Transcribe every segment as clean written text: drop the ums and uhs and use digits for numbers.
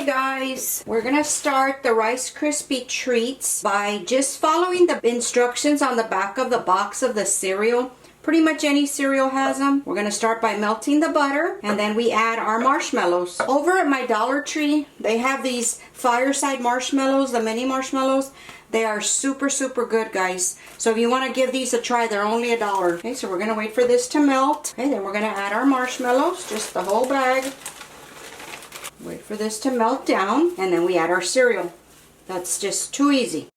Guys, we're gonna start the Rice Krispie treats by just following the instructions on the back of the box of the cereal. Pretty much any cereal has them. We're gonna start by melting the butter, and then we add our marshmallows. Over at my Dollar Tree, they have these fireside marshmallows, the mini marshmallows. They are super good, guys. So if you want to give these a try, they're only $1. Okay, so we're gonna wait for this to melt. Okay, then we're gonna add our marshmallows, just the whole bag. Wait for this to melt down, and then we add our cereal. That's just too easy.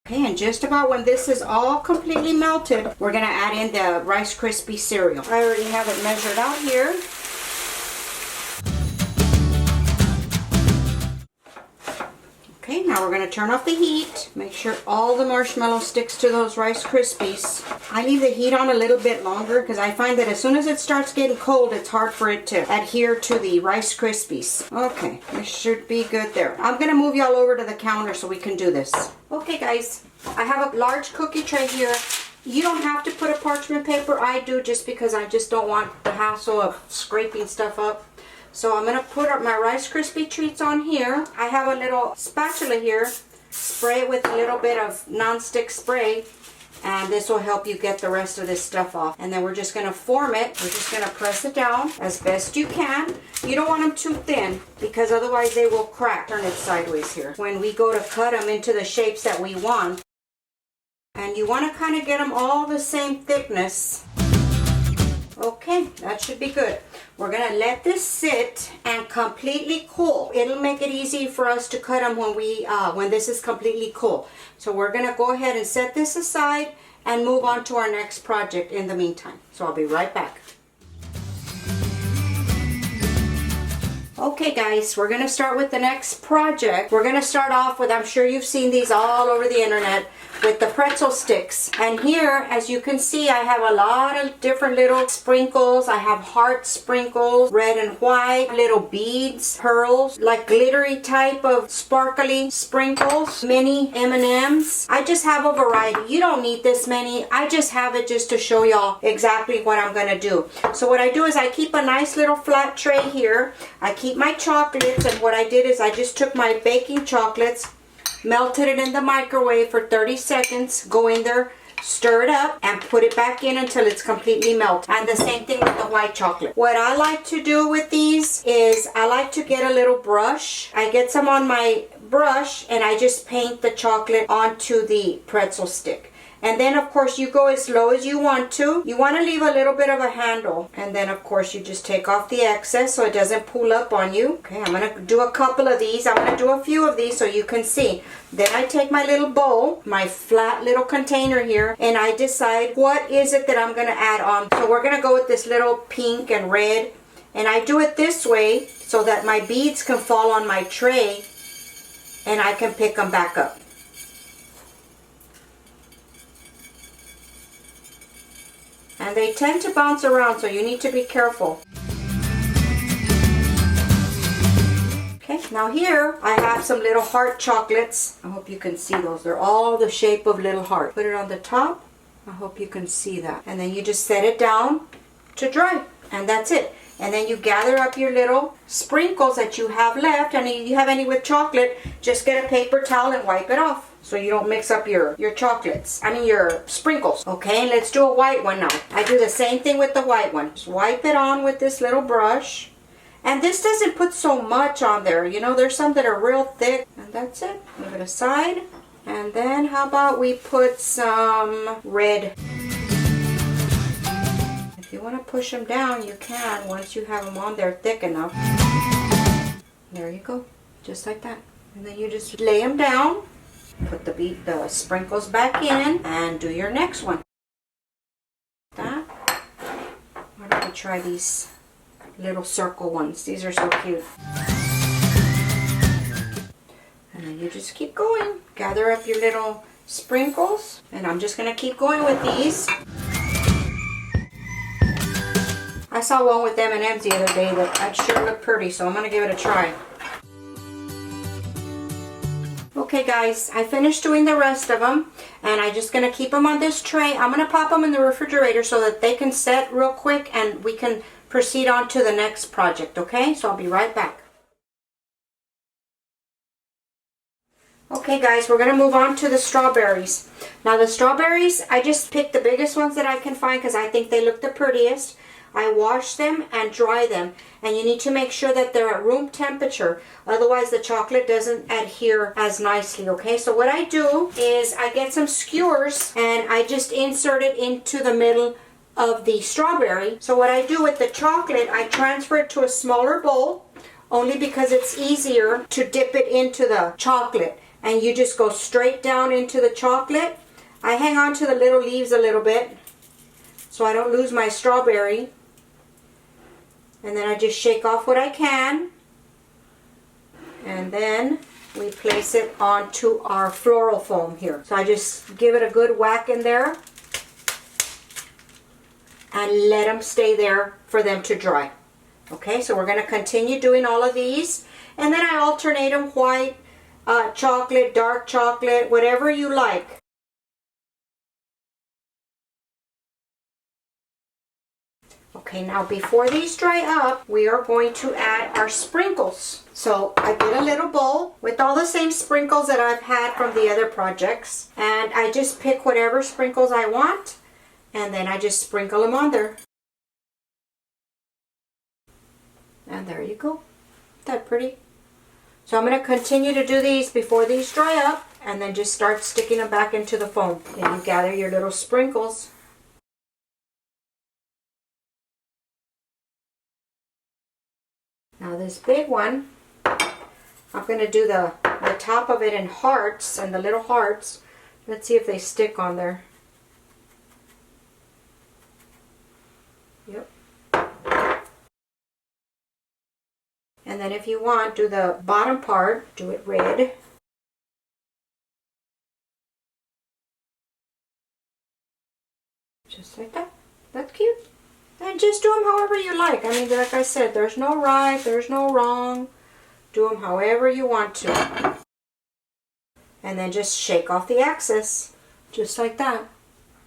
Okay, and just about when this is all completely melted, we're going to add in the Rice Krispie cereal. I already have it measured out here. Okay, now we're going to turn off the heat. Make sure all the marshmallow sticks to those Rice Krispies. I leave the heat on a little bit longer because I find that as soon as it starts getting cold, it's hard for it to adhere to the Rice Krispies. Okay, this should be good there. I'm going to move y'all over to the counter so we can do this. Okay, guys, I have a large cookie tray here. You don't have to put a parchment paper. I do just because I just don't want the hassle of scraping stuff up. So I'm going to put up my Rice Krispie treats on here. I have a little spatula here. Spray it with a little bit of non-stick spray. And this will help you get the rest of this stuff off. And then we're just going to form it. We're just going to press it down as best you can. You don't want them too thin because otherwise they will crack. Turn it sideways here. When we go to cut them into the shapes that we want. And you want to kind of get them all the same thickness. Okay, that should be good. We're going to let this sit and completely cool. It'll make it easy for us to cut them when this is completely cool. So we're going to go ahead and set this aside and move on to our next project in the meantime. So I'll be right back. Okay guys, we're going to start with the next project. We're going to start off with, I'm sure you've seen these all over the internet, with the pretzel sticks. And here, as you can see, I have a lot of different little sprinkles. I have heart sprinkles, red and white, little beads, pearls, like glittery type of sparkly sprinkles, mini M&Ms. I just have a variety. You don't need this many. I just have it just to show y'all exactly what I'm going to do. So what I do is I keep a nice little flat tray here. I keep my chocolates, and what I did is I just took my baking chocolates, melted it in the microwave for 30 seconds, go in there, stir it up, and put it back in until it's completely melted. And the same thing with the white chocolate. What I like to do with these is I like to get a little brush. I get some on my brush and I just paint the chocolate onto the pretzel stick. And then of course you go as low as you want to. You want to leave a little bit of a handle. And then of course you just take off the excess so it doesn't pull up on you. Okay, I'm going to do a couple of these. I'm going to do a few of these so you can see. Then I take my little bowl, my flat little container here, and I decide what is it that I'm going to add on. So we're going to go with this little pink and red. And I do it this way so that my beads can fall on my tray and I can pick them back up. And they tend to bounce around, so you need to be careful. Okay, now here I have some little heart chocolates. I hope you can see those. They're all the shape of little heart. Put it on the top. I hope you can see that. And then you just set it down to dry. And that's it. And then you gather up your little sprinkles that you have left. And if you have any with chocolate, just get a paper towel and wipe it off, so you don't mix up your chocolates. your sprinkles. Okay, let's do a white one now. I do the same thing with the white one. Just wipe it on with this little brush. And this doesn't put so much on there. You know, there's some that are real thick. And that's it. Leave it aside. And then how about we put some red. If you want to push them down, you can once you have them on there thick enough. There you go. Just like that. And then you just lay them down. Put the sprinkles back in and do your next one. That. Why don't we try these little circle ones? These are so cute. And then you just keep going. Gather up your little sprinkles. And I'm just going to keep going with these. I saw one with M&Ms the other day that sure looked pretty, so I'm going to give it a try. Okay guys, I finished doing the rest of them, and I'm just going to keep them on this tray. I'm going to pop them in the refrigerator so that they can set real quick and we can proceed on to the next project, okay? So I'll be right back. Okay guys, we're going to move on to the strawberries. Now the strawberries, I just picked the biggest ones that I can find because I think they look the prettiest. I wash them and dry them, and you need to make sure that they're at room temperature, otherwise the chocolate doesn't adhere as nicely, okay? So what I do is I get some skewers and I just insert it into the middle of the strawberry. So what I do with the chocolate, I transfer it to a smaller bowl, only because it's easier to dip it into the chocolate. And you just go straight down into the chocolate. I hang on to the little leaves a little bit so I don't lose my strawberry. And then I just shake off what I can. And then we place it onto our floral foam here. So I just give it a good whack in there and let them stay there for them to dry. Okay, so we're going to continue doing all of these. And then I alternate them white, chocolate, dark chocolate, whatever you like. Okay, now before these dry up, we are going to add our sprinkles. So I get a little bowl with all the same sprinkles that I've had from the other projects. And I just pick whatever sprinkles I want. And then I just sprinkle them on there. And there you go. Isn't that pretty? So I'm going to continue to do these before these dry up. And then just start sticking them back into the foam. And you gather your little sprinkles. Now this big one, I'm going to do the top of it in hearts and the little hearts. Let's see if they stick on there. Yep. And then if you want, do the bottom part, do it red. Just like that. That's cute. And just do them however you like. I mean, like I said, there's no right, there's no wrong. Do them however you want to. And then just shake off the excess. Just like that.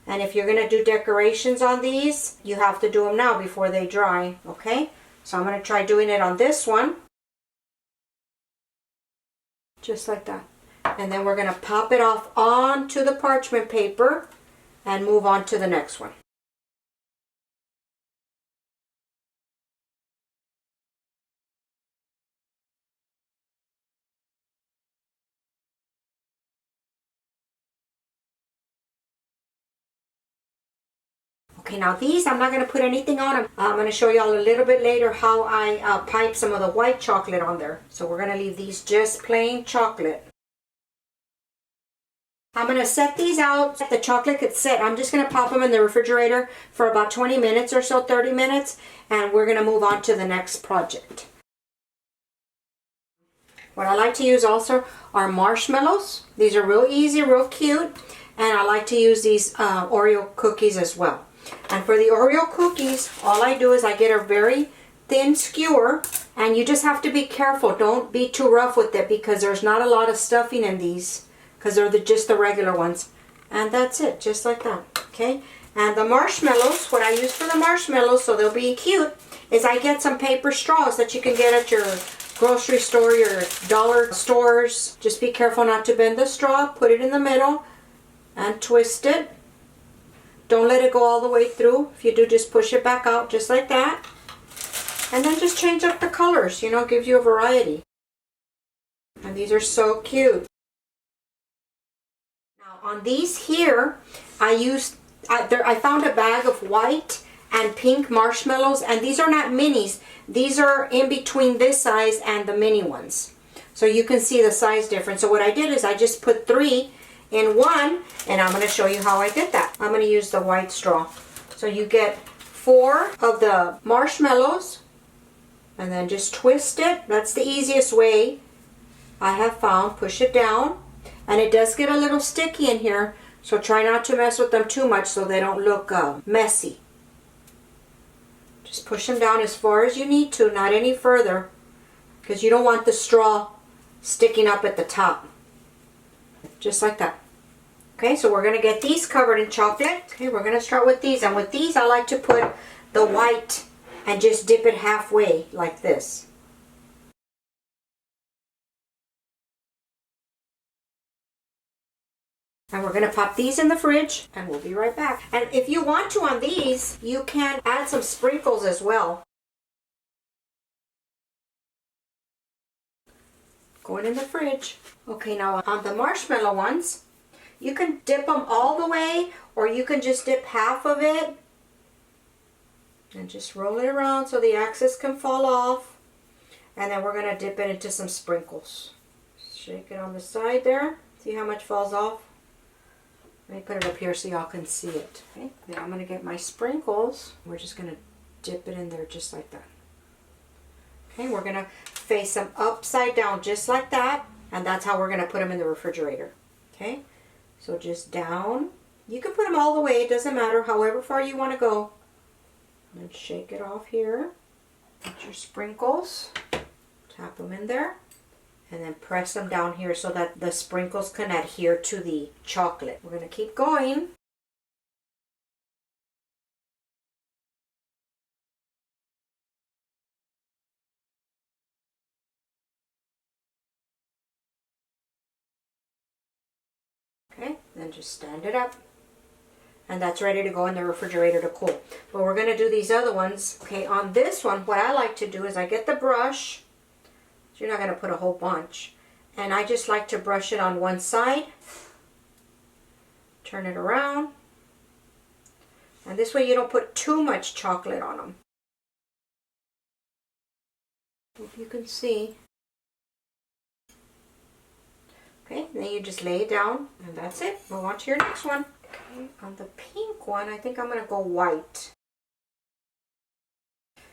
And if you're going to do decorations on these, you have to do them now before they dry. Okay? So I'm going to try doing it on this one. Just like that. And then we're going to pop it off onto the parchment paper and move on to the next one. Okay, now these, I'm not going to put anything on them. I'm going to show you all a little bit later how I pipe some of the white chocolate on there. So we're going to leave these just plain chocolate. I'm going to set these out. The chocolate gets set. I'm just going to pop them in the refrigerator for about 20 minutes or so, 30 minutes. And we're going to move on to the next project. What I like to use also are marshmallows. These are real easy, real cute. And I like to use these Oreo cookies as well. And for the Oreo cookies, all I do is I get a very thin skewer, and you just have to be careful. Don't be too rough with it because there's not a lot of stuffing in these because they're just the regular ones. And that's it, just like that, okay? And the marshmallows, what I use for the marshmallows so they'll be cute is I get some paper straws that you can get at your grocery store, your dollar stores. Just be careful not to bend the straw. Put it in the middle and twist it. Don't let it go all the way through. If you do, just push it back out just like that. And then just change up the colors, you know, gives you a variety. And these are so cute. Now on these here, I found a bag of white and pink marshmallows, and these are not minis. These are in between this size and the mini ones. So you can see the size difference. So what I did is I just put 3 in one, and I'm going to show you how I did that. I'm going to use the white straw. So you get 4 of the marshmallows, and then just twist it. That's the easiest way I have found. Push it down, and it does get a little sticky in here, so try not to mess with them too much so they don't look messy. Just push them down as far as you need to, not any further, because you don't want the straw sticking up at the top. Just like that. Okay, so we're going to get these covered in chocolate. Okay, we're going to start with these. And with these, I like to put the white and just dip it halfway like this. And we're gonna pop these in the fridge and we'll be right back. And if you want to on these, you can add some sprinkles as well. Going in the fridge. Okay, now on the marshmallow ones, you can dip them all the way or you can just dip half of it and just roll it around so the axis can fall off. And then we're gonna dip it into some sprinkles. Shake it on the side there. See how much falls off? Let me put it up here so y'all can see it. Okay, now I'm gonna get my sprinkles. We're just gonna dip it in there just like that. Okay, we're gonna face them upside down just like that. And that's how we're gonna put them in the refrigerator. Okay, so just down. You can put them all the way, it doesn't matter, however far you wanna go. And shake it off here. Put your sprinkles. Tap them in there. And then press them down here so that the sprinkles can adhere to the chocolate. We're going to keep going. Okay, then just stand it up. And that's ready to go in the refrigerator to cool. But we're going to do these other ones. Okay, on this one, what I like to do is I get the brush. You're not going to put a whole bunch. And I just like to brush it on one side. Turn it around. And this way you don't put too much chocolate on them. If you can see. Okay, then you just lay it down. And that's it. Move on to your next one. Okay, on the pink one, I think I'm going to go white.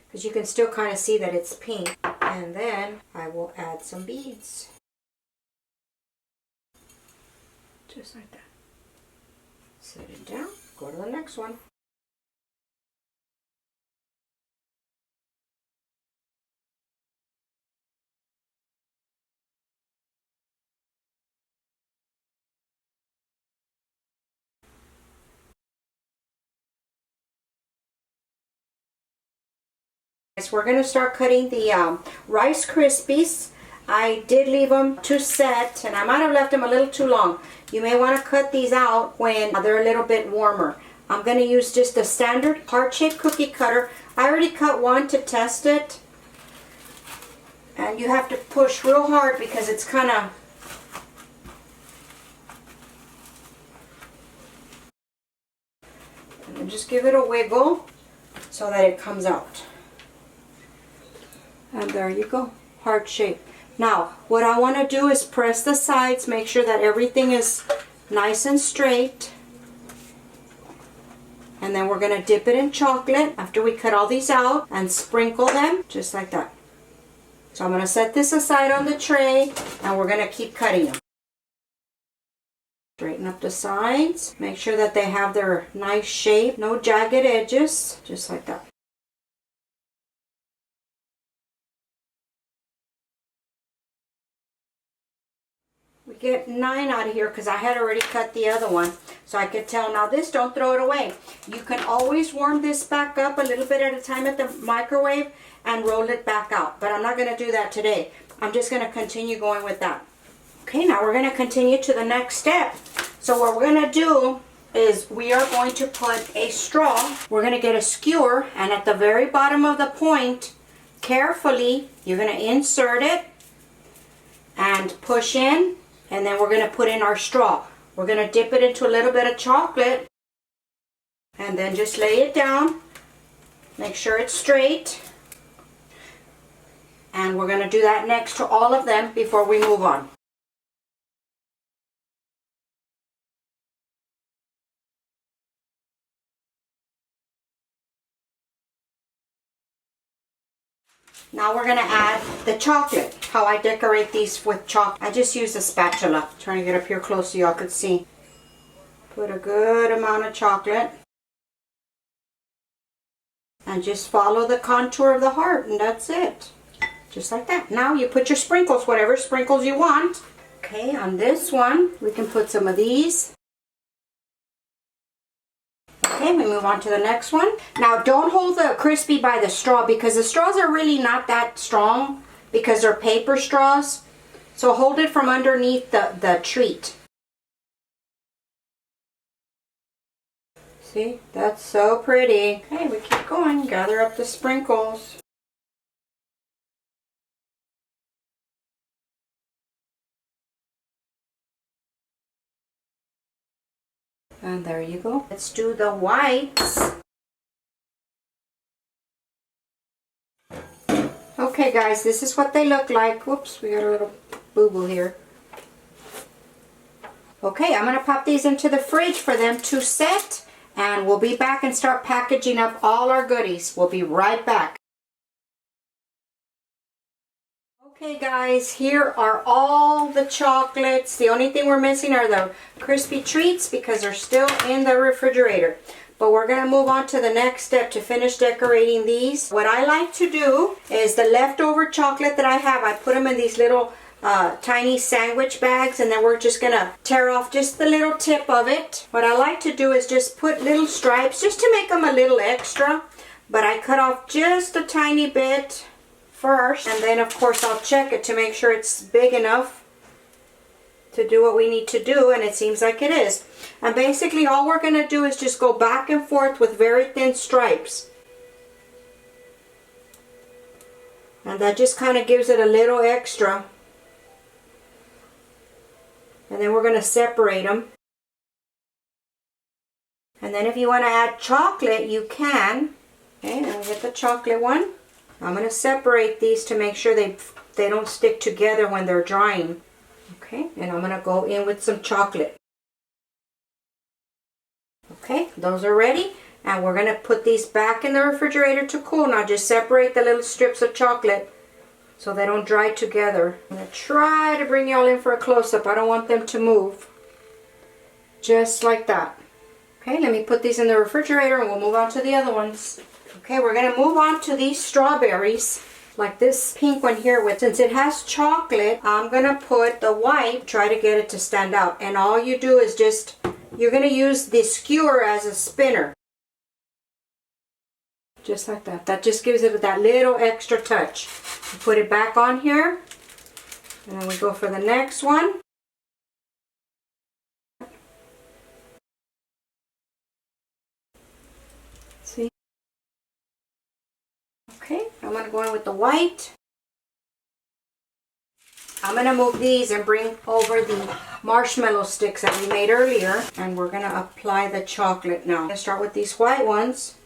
Because you can still kind of see that it's pink. And then I will add some beads. Just like that. Set it down. Go to the next one. We're going to start cutting the Rice Krispies. I did leave them to set, and I might have left them a little too long. You may want to cut these out when they're a little bit warmer. I'm going to use just a standard heart-shaped cookie cutter. I already cut one to test it. And you have to push real hard because it's kind of... And just give it a wiggle so that it comes out. And there you go, heart shape. Now, what I want to do is press the sides, make sure that everything is nice and straight. And then we're going to dip it in chocolate after we cut all these out and sprinkle them just like that. So I'm going to set this aside on the tray and we're going to keep cutting them. Straighten up the sides, make sure that they have their nice shape, no jagged edges, just like that. We get 9 out of here because I had already cut the other one. So I could tell, now this, don't throw it away. You can always warm this back up a little bit at a time at the microwave and roll it back out. But I'm not going to do that today. I'm just going to continue going with that. Okay, now we're going to continue to the next step. So what we're going to do is we are going to put a straw. We're going to get a skewer, and at the very bottom of the point, carefully, you're going to insert it and push in. And then we're going to put in our straw. We're going to dip it into a little bit of chocolate. And then just lay it down. Make sure it's straight. And we're going to do that next to all of them before we move on. Now we're going to add the chocolate. How I decorate these with chocolate. I just use a spatula. Trying to get up here close so y'all could see. Put a good amount of chocolate. And just follow the contour of the heart, and that's it. Just like that. Now you put your sprinkles, whatever sprinkles you want. Okay, on this one, we can put some of these. Okay, we move on to the next one. Now don't hold the Crispy by the straw because the straws are really not that strong because they're paper straws. So hold it from underneath the treat. See, that's so pretty. Okay, we keep going. Gather up the sprinkles. And there you go. Let's do the whites. Okay guys, this is what they look like. Whoops, we got a little boo-boo here. Okay, I'm going to pop these into the fridge for them to set, and we'll be back and start packaging up all our goodies. We'll be right back. Okay guys, here are all the chocolates. The only thing we're missing are the crispy treats because they're still in the refrigerator. But we're going to move on to the next step to finish decorating these. What I like to do is the leftover chocolate that I have, I put them in these little tiny sandwich bags, and then we're just going to tear off just the little tip of it. What I like to do is just put little stripes just to make them a little extra. But I cut off just a tiny bit first, and then of course I'll check it to make sure it's big enough to do what we need to do, and it seems like it is. And basically all we're going to do is just go back and forth with very thin stripes, and that just kind of gives it a little extra. And then we're going to separate them, and then if you want to add chocolate you can. Okay, and we get the chocolate one. I'm going to separate these to make sure they don't stick together when they're drying. Okay, and I'm going to go in with some chocolate. Okay, those are ready, and we're going to put these back in the refrigerator to cool. Now just separate the little strips of chocolate so they don't dry together. I'm going to try to bring y'all in for a close-up. I don't want them to move. Just like that. Okay, let me put these in the refrigerator and we'll move on to the other ones. Okay, we're going to move on to these strawberries, like this pink one here. Since it has chocolate, I'm going to put the white, try to get it to stand out. And all you do is just, you're going to use the skewer as a spinner. Just like that. That just gives it that little extra touch. You put it back on here, and then we go for the next one. See? Okay, I'm going to go in with the white. I'm going to move these and bring over the marshmallow sticks that we made earlier. And we're going to apply the chocolate now. I'm going to start with these white ones.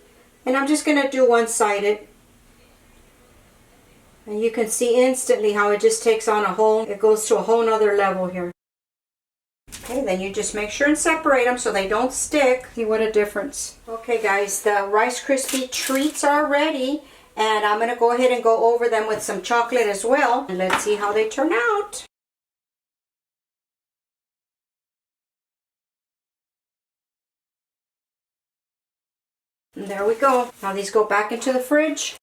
And I'm just going to do one-sided. And you can see instantly how it just takes on it goes to a whole nother level here. Okay, then you just make sure and separate them so they don't stick. See what a difference. Okay guys, the Rice Krispie treats are ready. And I'm going to go ahead and go over them with some chocolate as well. And let's see how they turn out. And there we go. Now these go back into the fridge.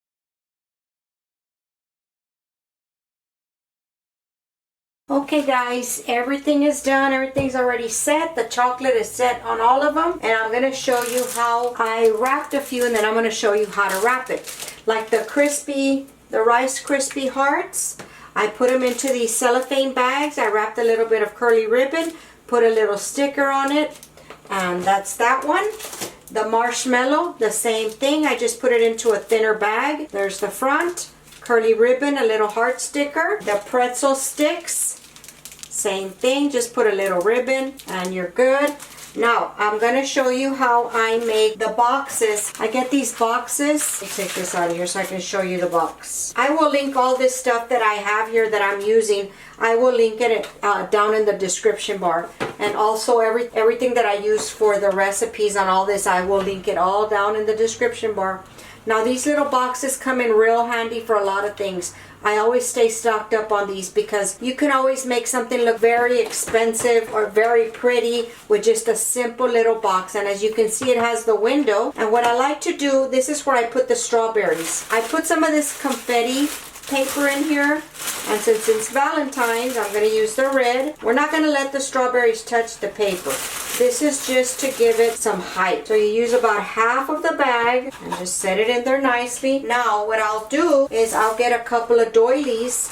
Okay guys, everything is done. Everything's already set. The chocolate is set on all of them. And I'm going to show you how I wrapped a few, and then I'm going to show you how to wrap it. Like the Rice Krispie hearts, I put them into these cellophane bags. I wrapped a little bit of curly ribbon, put a little sticker on it, and that's that one. The marshmallow, the same thing. I just put it into a thinner bag. There's the front. Curly ribbon, a little heart sticker. The pretzel sticks, same thing. Just put a little ribbon and you're good. Now, I'm going to show you how I make the boxes. I get these boxes. Let me take this out of here so I can show you the box. I will link all this stuff that I have here that I'm using. I will link it down in the description bar. And also everything that I use for the recipes on all this, I will link it all down in the description bar. Now these little boxes come in real handy for a lot of things. I always stay stocked up on these because you can always make something look very expensive or very pretty with just a simple little box. And as you can see, it has the window. And what I like to do, this is where I put the strawberries. I put some of this confetti paper in here, and since it's Valentine's, I'm going to use the red. We're not going to let the strawberries touch the paper. This is just to give it some height. So you use about half of the bag and just set it in there nicely. Now what I'll do is I'll get a couple of doilies,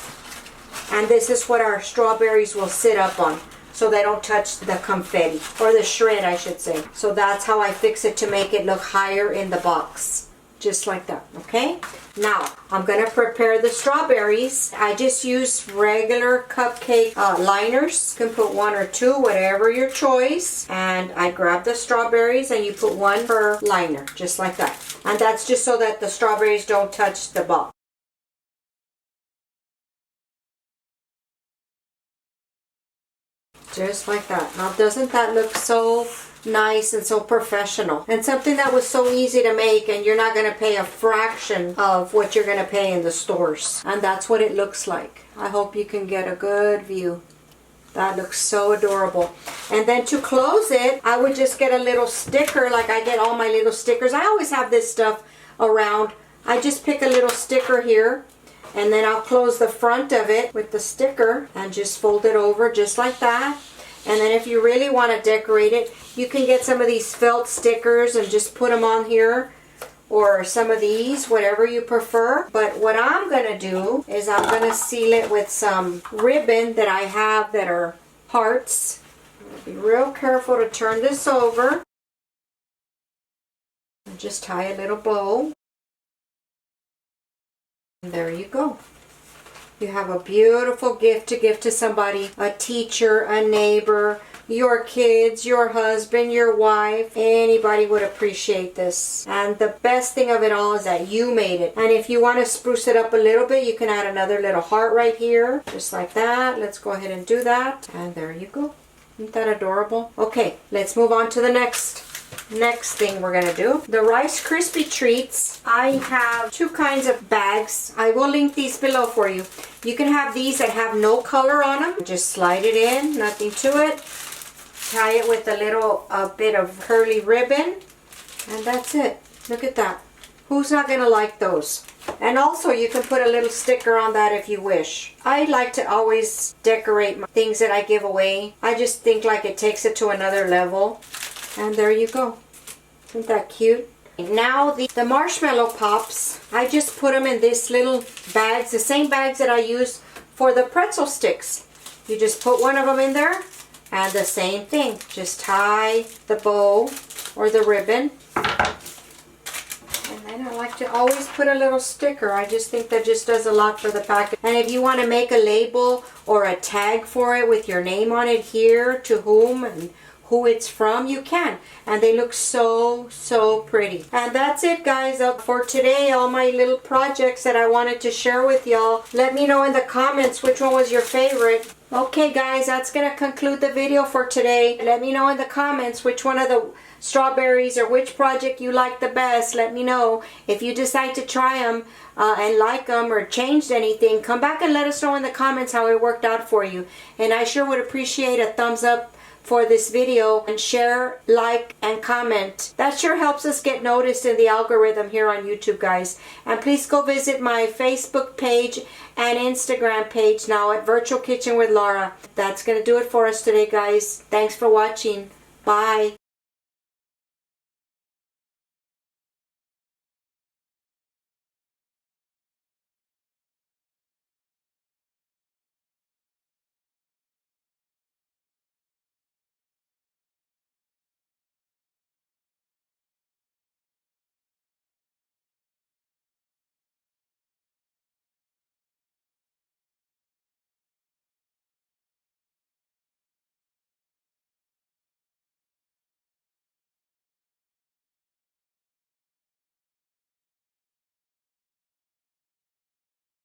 and this is what our strawberries will sit up on. so they don't touch the confetti, or the shred I should say. So that's how I fix it to make it look higher in the box. Just like that, okay? Now, I'm gonna prepare the strawberries. I just use regular cupcake liners. You can put 1 or 2, whatever your choice. And I grab the strawberries and you put 1 per liner, just like that. And that's just so that the strawberries don't touch the box. Just like that. Now, doesn't that look so nice and so professional? And something that was so easy to make, and you're not going to pay a fraction of what you're going to pay in the stores. And that's what it looks like. I hope you can get a good view. That looks so adorable. And then to close it, I would just get a little sticker, like I get all my little stickers. I always have this stuff around. I just pick a little sticker here, and then I'll close the front of it with the sticker and just fold it over just like that. And then if you really want to decorate it, you can get some of these felt stickers and just put them on here, or some of these, whatever you prefer. But what I'm going to do is I'm going to seal it with some ribbon that I have that are hearts. I'm going to be real careful to turn this over. And just tie a little bow. And there you go. You have a beautiful gift to give to somebody, a teacher, a neighbor, your kids, your husband, your wife. Anybody would appreciate this. And the best thing of it all is that you made it. And if you want to spruce it up a little bit, you can add another little heart right here, just like that. Let's go ahead and do that. And there you go. Isn't that adorable? Okay, let's move on to the next thing we're gonna do. The Rice Krispie treats. I have 2 kinds of bags. I will link these below for you. You can have these that have no color on them. Just slide it in, nothing to it. Tie it with a little bit of curly ribbon, and that's it. Look at that. Who's not gonna like those? And also you can put a little sticker on that if you wish. I like to always decorate my things that I give away. I just think like it takes it to another level. And there you go. Isn't that cute? Now the marshmallow pops, I just put them in this little bags, the same bags that I use for the pretzel sticks. You just put one of them in there, and the same thing. Just tie the bow or the ribbon. And then I like to always put a little sticker. I just think that just does a lot for the package. And if you want to make a label or a tag for it with your name on it here, to whom and who it's from, you can. And they look so, so pretty. And that's it, guys, for today. All my little projects that I wanted to share with y'all. Let me know in the comments which one was your favorite. Okay, guys, that's going to conclude the video for today. Let me know in the comments which one of the strawberries or which project you like the best. Let me know. If you decide to try them and like them or changed anything, come back and let us know in the comments how it worked out for you. And I sure would appreciate a thumbs up for this video, and share, like, and comment. That sure helps us get noticed in the algorithm here on YouTube, guys. And please go visit my Facebook page and Instagram page now at Virtual Kitchen with Laura. That's going to do it for us today, guys. Thanks for watching. Bye.